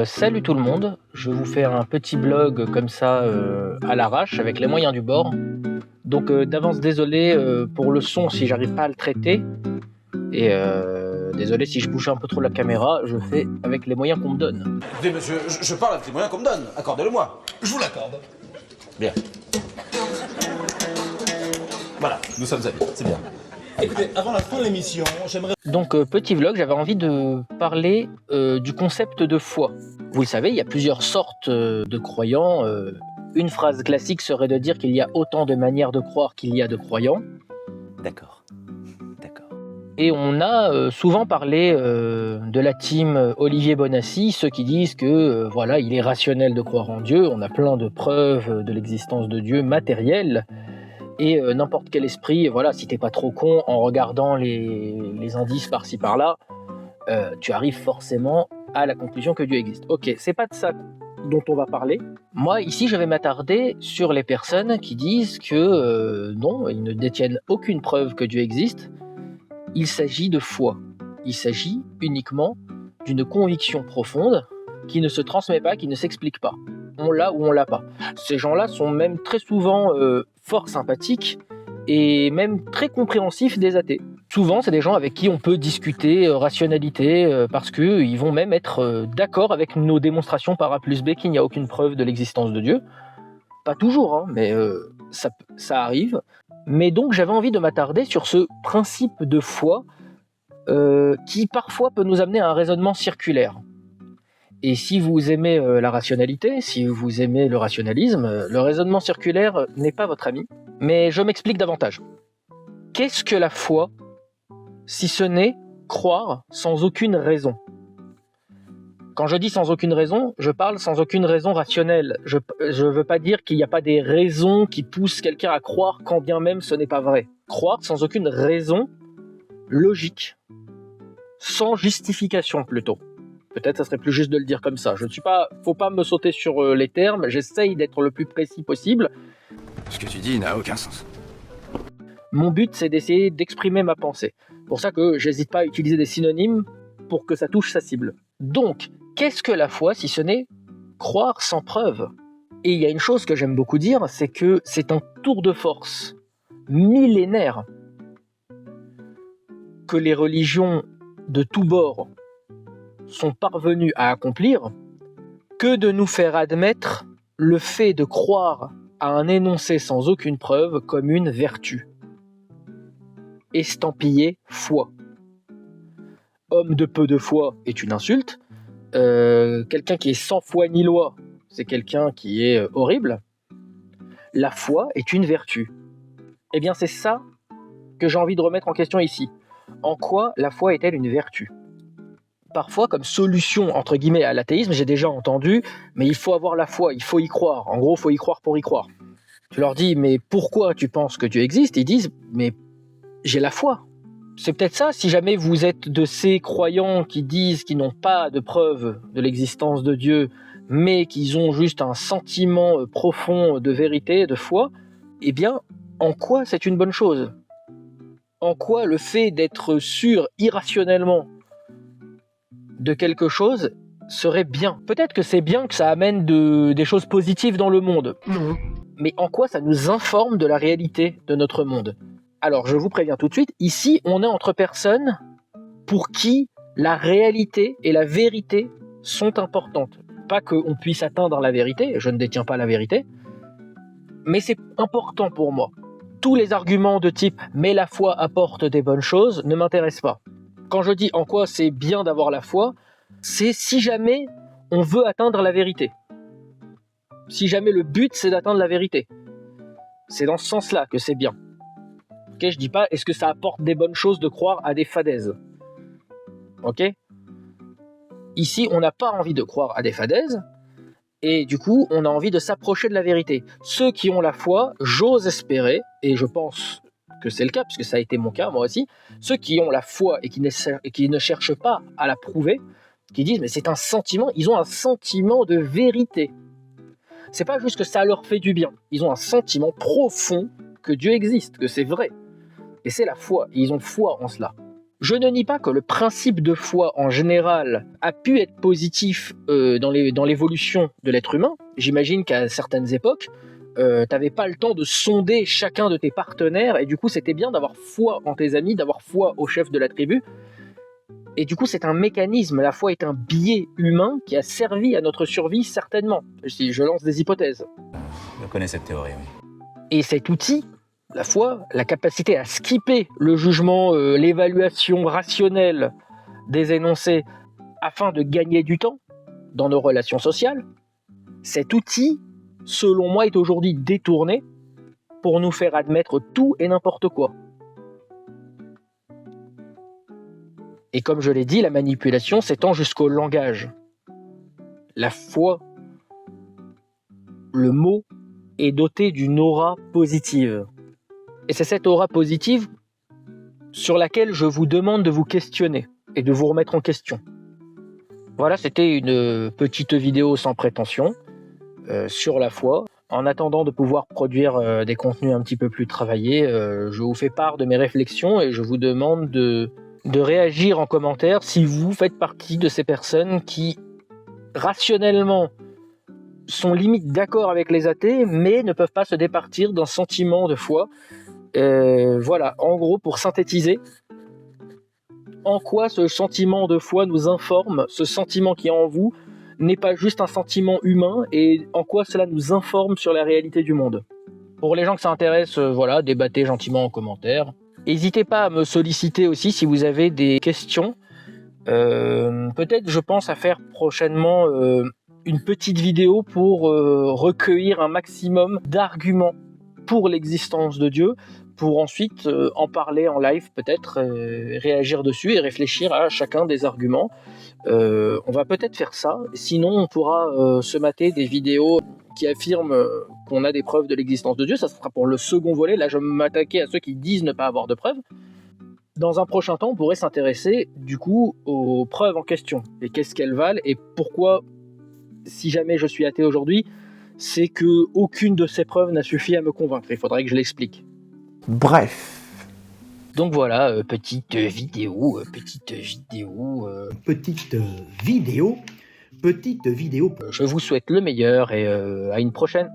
Salut tout le monde, je vous fais un petit blog comme ça à l'arrache avec les moyens du bord. Donc d'avance désolé pour le son si j'arrive pas à le traiter et désolé si je bouge un peu trop la caméra, je fais avec les moyens qu'on me donne. Écoutez monsieur, je parle avec les moyens qu'on me donne, accordez-le-moi. Je vous l'accorde. Bien. Voilà, nous sommes amis, c'est bien. Écoutez, avant la fin de l'émission, j'aimerais... Donc petit vlog, j'avais envie de parler du concept de foi. Vous le savez, il y a plusieurs sortes de croyants. Une phrase classique serait de dire qu'il y a autant de manières de croire qu'il y a de croyants. D'accord. Et on a souvent parlé de la team Olivier Bonassi, ceux qui disent que voilà, il est rationnel de croire en Dieu, on a plein de preuves de l'existence de Dieu matérielles, et n'importe quel esprit, voilà, si t'es pas trop con, en regardant les indices par-ci par-là, tu arrives forcément à la conclusion que Dieu existe. Ok, c'est pas de ça dont on va parler. Moi, ici, je vais m'attarder sur les personnes qui disent que non, ils ne détiennent aucune preuve que Dieu existe. Il s'agit de foi. Il s'agit uniquement d'une conviction profonde qui ne se transmet pas, qui ne s'explique pas. On l'a ou on l'a pas. Ces gens-là sont même très souvent fort sympathiques et même très compréhensifs des athées. Souvent, c'est des gens avec qui on peut discuter rationalité parce qu'ils vont même être d'accord avec nos démonstrations par A plus B qu'il n'y a aucune preuve de l'existence de Dieu. Pas toujours, hein, mais ça arrive. Mais donc j'avais envie de m'attarder sur ce principe de foi qui parfois peut nous amener à un raisonnement circulaire. Et si vous aimez la rationalité, si vous aimez le rationalisme, le raisonnement circulaire n'est pas votre ami. Mais je m'explique davantage. Qu'est-ce que la foi, si ce n'est croire sans aucune raison ? Quand je dis sans aucune raison, je parle sans aucune raison rationnelle. Je ne veux pas dire qu'il n'y a pas des raisons qui poussent quelqu'un à croire quand bien même ce n'est pas vrai. Croire sans aucune raison logique, sans justification plutôt. Peut-être ça serait plus juste de le dire comme ça. Je ne suis pas, faut pas me sauter sur les termes, j'essaye d'être le plus précis possible. Ce que tu dis n'a aucun sens. Mon but, c'est d'essayer d'exprimer ma pensée. Pour ça que j'hésite pas à utiliser des synonymes pour que ça touche sa cible. Donc, qu'est-ce que la foi si ce n'est croire sans preuve ? Et il y a une chose que j'aime beaucoup dire, c'est que c'est un tour de force millénaire que les religions de tous bords sont parvenues à accomplir, que de nous faire admettre le fait de croire à un énoncé sans aucune preuve comme une vertu. Estampillé foi. Homme de peu de foi est une insulte. Quelqu'un qui est sans foi ni loi, c'est quelqu'un qui est horrible. La foi est une vertu. Eh bien, c'est ça que j'ai envie de remettre en question ici. En quoi la foi est-elle une vertu ? Parfois, comme solution, entre guillemets, à l'athéisme, j'ai déjà entendu, mais il faut avoir la foi, il faut y croire. En gros, il faut y croire pour y croire. Je leur dis, mais pourquoi tu penses que Dieu existe ? Ils disent, mais j'ai la foi. C'est peut-être ça, si jamais vous êtes de ces croyants qui disent qu'ils n'ont pas de preuve de l'existence de Dieu, mais qu'ils ont juste un sentiment profond de vérité, de foi, eh bien, en quoi c'est une bonne chose ? En quoi le fait d'être sûr irrationnellement de quelque chose serait bien ? Peut-être que c'est bien que ça amène des choses positives dans le monde. Non. Mais en quoi ça nous informe de la réalité de notre monde ? Alors, je vous préviens tout de suite, ici, on est entre personnes pour qui la réalité et la vérité sont importantes. Pas qu'on puisse atteindre la vérité, je ne détiens pas la vérité, mais c'est important pour moi. Tous les arguments de type « mais la foi apporte des bonnes choses » ne m'intéressent pas. Quand je dis en quoi c'est bien d'avoir la foi, c'est si jamais on veut atteindre la vérité. Si jamais le but c'est d'atteindre la vérité. C'est dans ce sens-là que c'est bien. Okay, je dis pas est-ce que ça apporte des bonnes choses de croire à des fadaises. Ok ? Ici, on n'a pas envie de croire à des fadaises, et du coup, on a envie de s'approcher de la vérité. Ceux qui ont la foi, j'ose espérer, et je pense que c'est le cas, puisque ça a été mon cas, moi aussi, ceux qui ont la foi et qui ne cherchent pas à la prouver, qui disent, mais c'est un sentiment, ils ont un sentiment de vérité. C'est pas juste que ça leur fait du bien, ils ont un sentiment profond que Dieu existe, que c'est vrai. Et c'est la foi, et ils ont foi en cela. Je ne nie pas que le principe de foi en général a pu être positif dans l'évolution de l'être humain. J'imagine qu'à certaines époques, t'avais pas le temps de sonder chacun de tes partenaires et du coup c'était bien d'avoir foi en tes amis, d'avoir foi au chef de la tribu. Et du coup c'est un mécanisme, la foi est un biais humain qui a servi à notre survie certainement. Si je lance des hypothèses. Je connais cette théorie, oui. Et cet outil, la foi, la capacité à skipper le jugement, l'évaluation rationnelle des énoncés afin de gagner du temps dans nos relations sociales, cet outil, selon moi, est aujourd'hui détourné pour nous faire admettre tout et n'importe quoi. Et comme je l'ai dit, la manipulation s'étend jusqu'au langage. La foi, le mot, est doté d'une aura positive. Et c'est cette aura positive sur laquelle je vous demande de vous questionner et de vous remettre en question. Voilà, c'était une petite vidéo sans prétention sur la foi. En attendant de pouvoir produire des contenus un petit peu plus travaillés, je vous fais part de mes réflexions et je vous demande de réagir en commentaire si vous faites partie de ces personnes qui, rationnellement, sont limite d'accord avec les athées, mais ne peuvent pas se départir d'un sentiment de foi. Voilà, en gros, pour synthétiser, en quoi ce sentiment de foi nous informe, ce sentiment qui est en vous n'est pas juste un sentiment humain, et en quoi cela nous informe sur la réalité du monde. Pour les gens que ça intéresse, voilà, débattez gentiment en commentaire. N'hésitez pas à me solliciter aussi si vous avez des questions. Peut-être, je pense à faire prochainement une petite vidéo pour recueillir un maximum d'arguments pour l'existence de Dieu, pour ensuite en parler en live peut-être, réagir dessus et réfléchir à chacun des arguments. On va peut-être faire ça, sinon on pourra se mater des vidéos qui affirment qu'on a des preuves de l'existence de Dieu. Ça sera pour le second volet. Là je vais m'attaquer à ceux qui disent ne pas avoir de preuves. Dans un prochain temps on pourrait s'intéresser du coup aux preuves en question, et qu'est-ce qu'elles valent, et pourquoi, si jamais je suis athée aujourd'hui, c'est que aucune de ces preuves n'a suffi à me convaincre. Il faudrait que je l'explique. Bref. Donc voilà, petite vidéo. Petite vidéo. Je vous souhaite le meilleur et à une prochaine.